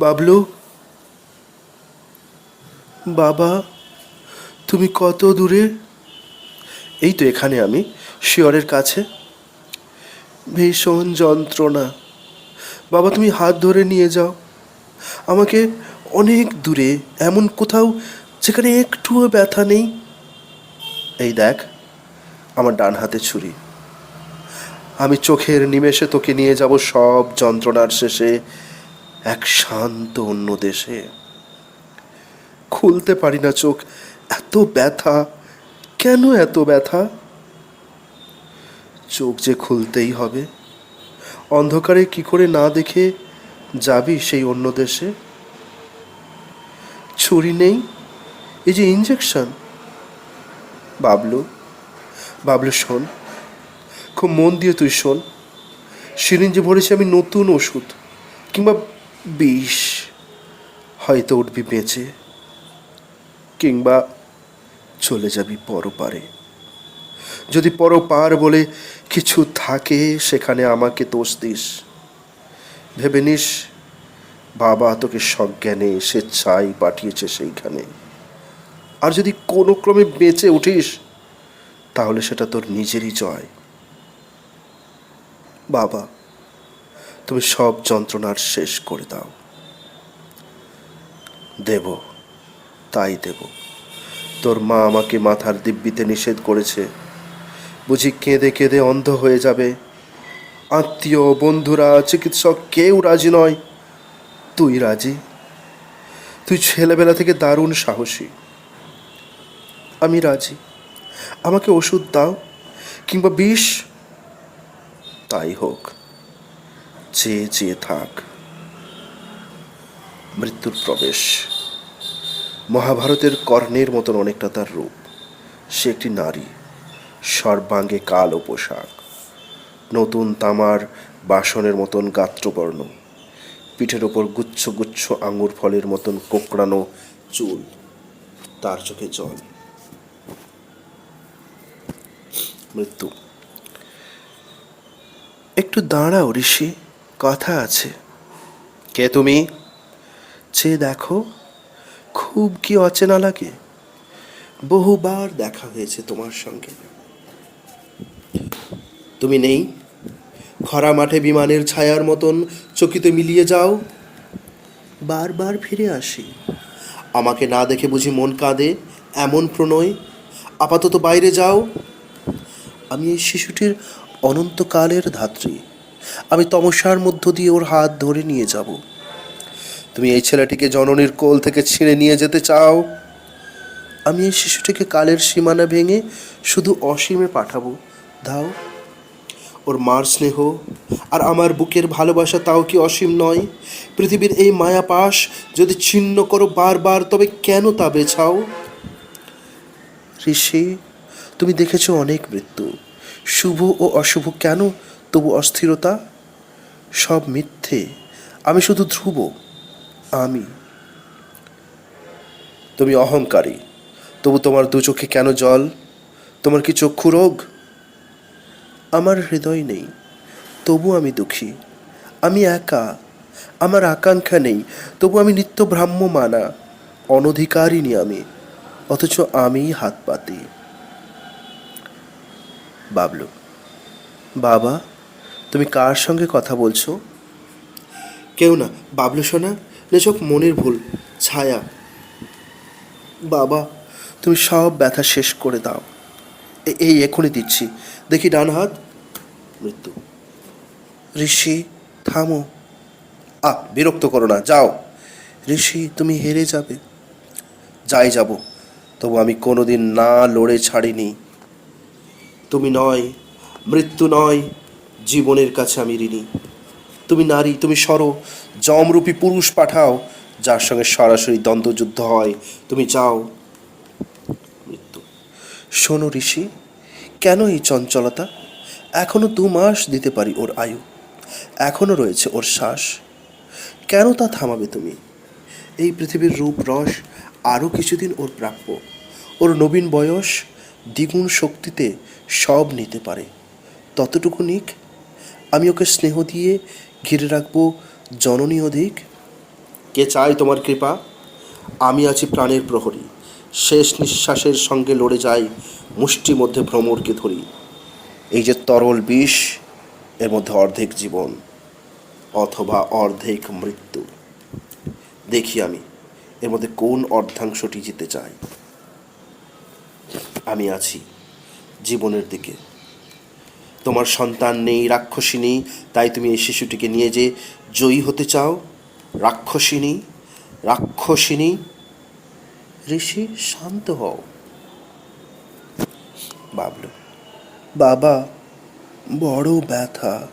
বাবলু, বাবা, তুমি কত দূরে? এই তো এখানে, আমি শিয়রের কাছে। ভীষণ যন্ত্রণা। বাবা, তুমি হাত ধরে নিয়ে যাও আমাকে অনেক দূরে, এমন কোথাও যেখানে একটুও ব্যথা নেই। এই দেখ আমার ডান হাতে ছুরি। আমি চোখের নিমেষে তোকে নিয়ে যাব সব যন্ত্রণার শেষে এক শান্ত অন্য দেশে। খুলতে পারি না চোখ, এত ব্যথা। কেন এত ব্যথা? চোখ যে খুলতেই হবে। অন্ধকারে কি করে না দেখে যাবি সেই অন্য দেশে? ছুরি নেই, এই যে ইঞ্জেকশন। বাবলু, বাবলু শোন, খুব মন দিয়ে তুই শোন। সিরিঞ্জে ভরেছি আমি নতুন ওষুধ কিংবা বিষ। হয়তো উঠবি বেঁচে, কিংবা চলে যাবি পরপারে। যদি পরপার বলে কিছু থাকে সেখানে আমাকে দোষ দিস। ভেবে নিস বাবা তোকে সজ্ঞানে স্বেচ্ছায় পাঠিয়েছে সেইখানে। আর যদি কোনো ক্রমে বেঁচে উঠিস তাহলে সেটা তোর নিজেরই জয়। বাবা, তুমি সব যন্ত্রণার শেষ করে দাও। দেব, তাই দেব। তোর মা আমাকে মাথার দিব্যিতে নিষেধ করেছে। বুঝি কেঁদে কেঁদে অন্ধ হয়ে যাবে? আত্মীয়, বন্ধুরা, চিকিৎসক কেউ রাজি নয়। তুই রাজি। তুই ছেলেবেলা থেকে দারুণ সাহসী। আমি রাজি। আমাকে ওষুধ দাও, কিংবা বিষ। তাই হোক, চেয়ে চেয়ে থাক। মৃত্যুর প্রবেশ। মহাভারতের কর্ণের মতন অনেকটা তার রূপ। সে একটি নারী, সর্বাঙ্গে কালো পোশাক, নতুন তামার বাসনের মতন গাত্রবর্ণ, পিঠের ওপর গুচ্ছ গুচ্ছ আঙুর ফলের মতন কোঁকড়ানো চুল, তার চোখে জল। মৃত্যু। একটু দাঁড়াও ঋষি, কথা আছে। কে তুমি? চেয়ে দেখো, খুব কি অচেনা লাগে? বহুবার দেখা হয়েছে তোমার সঙ্গে। তুমি নেই। খরা মাঠে বিমানের ছায়ার মতন চকিতে মিলিয়ে যাও। বারবার ফিরে আসি। আমাকে না দেখে বুঝি মন কাঁদে? এমন প্রণয়। আপাতত বাইরে যাও। আমি এই শিশুটির অনন্তকালের ধাত্রী। আমি তমস্যার মধ্য দিয়ে ওর হাত ধরে নিয়ে যাব। তুমি এই ছেলেটিকে জননীর কোল থেকে ছিঁড়ে নিয়ে যেতে চাও। আমি এই শিশুটিকে কালের সীমানা ভেঙে শুধু অসীমে পাঠাবো। দাও। ওর মার স্নেহ আর আমার বুকের ভালোবাসা, তাও কি অসীম নয়? পৃথিবীর এই মায়াপাশ যদি ছিন্ন করো বারবার, তবে কেন তা বেছাও? ঋষি, তুমি দেখেছ অনেক মৃত্যু, শুভ ও অশুভ। কেন তবু অস্থিরতা? সব মিথ্যে, আমি শুধু ধ্রুব। তুমি অহংকারী, তবু তোমার দু চোখে কেন জল? তোমার কি চক্ষু রোগ? আমার হৃদয় নেই, তবু আমি দুঃখী। আমি একা, আমার আকাঙ্ক্ষা নেই, তবু আমি নিত্য ভ্রাম্যমানা। অনধিকারিণী আমি, অথচ আমিই হাত পাতি। বাবলু। বাবা, তুমি কার সঙ্গে কথা বলছো? কেউ না বাবলু সোনা, নিছক মনের ভুল, ছায়া। বাবা, তুমি সব ব্যথা শেষ করে দাও। এই এখনই দিচ্ছি, দেখি ডান হাত। মৃত্যু। ঋষি, থামো। বিরক্ত করো না, যাও। ঋষি, তুমি হেরে যাবে। যাই যাব, তবু আমি কোনোদিন না লড়ে ছাড়িনি। তুমি নয়, মৃত্যু নয়, জীবনের কাছে আমি ঋণী। তুমি নারী, তুমি সরো। যমরূপী পুরুষ পাঠাও, যার সঙ্গে সরাসরি দ্বন্দ্বযুদ্ধ হয়। তুমি যাও। মৃত্যু। শোনো ঋষি, কেন এই চঞ্চলতা? এখনো 2 মাস দিতে পারি ওর আয়ু, এখনো রয়েছে ওর শ্বাস। কেন তা থামাবে তুমি? এই পৃথিবীর রূপ রস আরও কিছুদিন ওর প্রাপ্য। ওর নবীন বয়স দ্বিগুণ শক্তিতে সব নিতে পারে, ততটুকু নিক। আমি ওকে স্নেহ দিয়ে ঘিরে রাখবো জননী অধিক। কে চায় তোমার কৃপা? আমি আছি প্রাণের প্রহরী, শেষ নিঃশ্বাসের সঙ্গে লড়ে যাই, মুষ্টি মধ্যে ভ্রমরকে ধরি। এই যে তরল বিষ, এর মধ্যে অর্ধেক জীবন অথবা অর্ধেক মৃত্যু। দেখি আমি এর মধ্যে কোন অর্ধাংশটি জিতে চাই। আমি আছি জীবনের দিকে। তোমার সন্তান নেই, রাক্ষসিনী, তাই তুমি এই শিশুটিকে নিয়ে যে জয়ী হতে চাও। রাক্ষসিনী, রাক্ষসিনী। ঋষি, শান্ত হও। বাবলু, বাবা, বড় ব্যথা,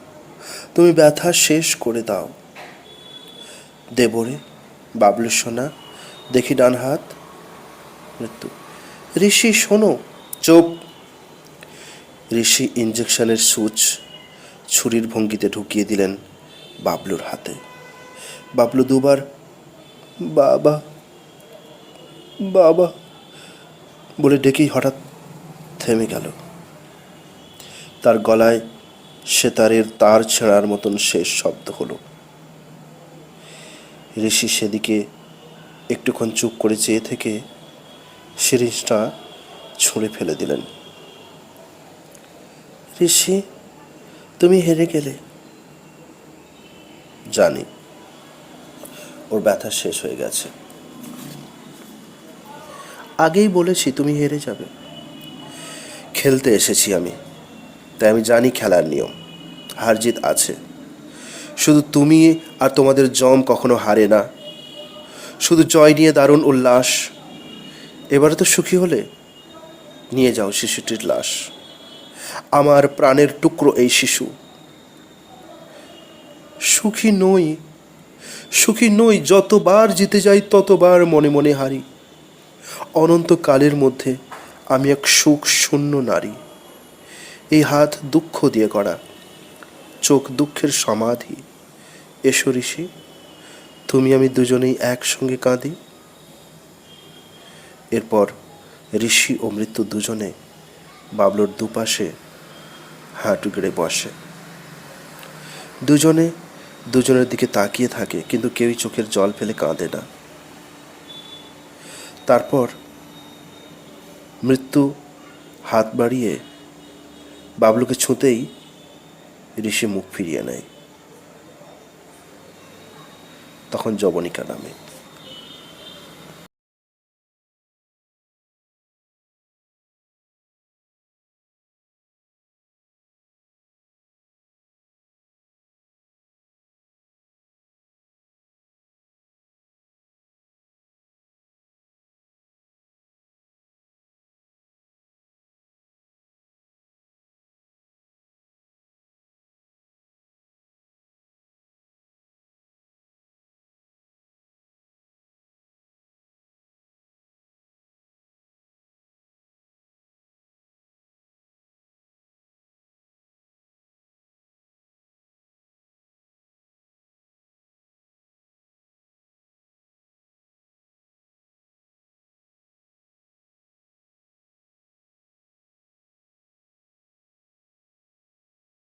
তুমি ব্যথা শেষ করে দাও। দেবরে, বাবলু সোনা, দেখি ডান হাত। মৃত্যু, ঋষি শোনো। চুপ। ঋষি ইঞ্জেকশনের সুচ ছুরির ভঙ্গিতে ঢুকিয়ে দিলেন বাবলুর হাতে। বাবলু দুবার বাবা বাবা বলে ডেকেই হঠাৎ থেমে গেল। তার গলায় সেতারের তার ছেঁড়ার মতন শেষ শব্দ হলো। ঋষি সেদিকে একটুক্ষণ চুপ করে চেয়ে থেকে সিরিঞ্জটা ছুঁড়ে ফেলে দিলেন। ঋষি, তুমি হেরে গেলে। জানি, ওর ব্যথা শেষ হয়ে গেছে। আগেই বলেছি তুমি হেরে যাবে। খেলতে এসেছি আমি, তাই আমি জানি খেলার নিয়ম, হার জিত আছে। শুধু তুমি আর তোমাদের জম কখনো হারে না, শুধু জয় নিয়ে দারুণ উল্লাস। এবারে তো সুখী হলে, নিয়ে যাও শিশুটির লাশ। আমার প্রাণের টুকরো এই শিশু। সুখী নই, সুখী নই, যতবার জিতে যাই ততবার মনে মনে হারি। অনন্তকালের মধ্যে আমি এক সুখ শূন্য নারী। এই হাত দুঃখ দিয়ে গড়া, চোখ দুঃখের সমাধি। এসো ঋষি, তুমি আমি দুজনেই একসঙ্গে কাঁদি। এরপর ঋষি ও মৃত্যু দুজনে বাবলুর দুপাশে হাঁটু গেড়ে বসে। দুজনে দুজনের দিকে তাকিয়ে থাকে, কিন্তু কেউই চোখের জল ফেলে কাঁদে না। তারপর মৃত্যু হাত বাড়িয়ে বাবলুকে ছুঁতেই ঋষি মুখ ফিরিয়ে নেয়। তখন যবনিকা নামে।